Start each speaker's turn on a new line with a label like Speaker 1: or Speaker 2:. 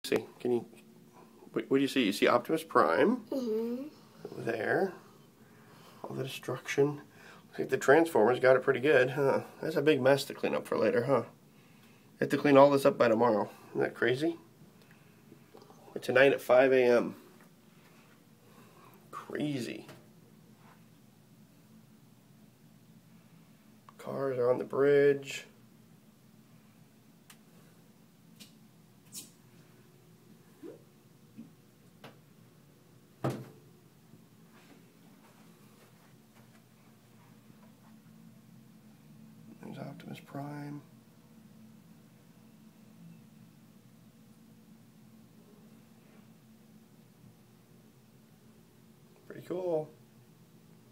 Speaker 1: See, can you, what do you see? You see Optimus Prime there. All the destruction. Looks like the Transformers got it pretty good, huh? That's a big mess to clean up for later, huh? Have to clean all this up by tomorrow. Isn't that crazy? Or tonight at 5 a.m. Crazy. Cars are on the bridge. There's Optimus Prime. Pretty cool.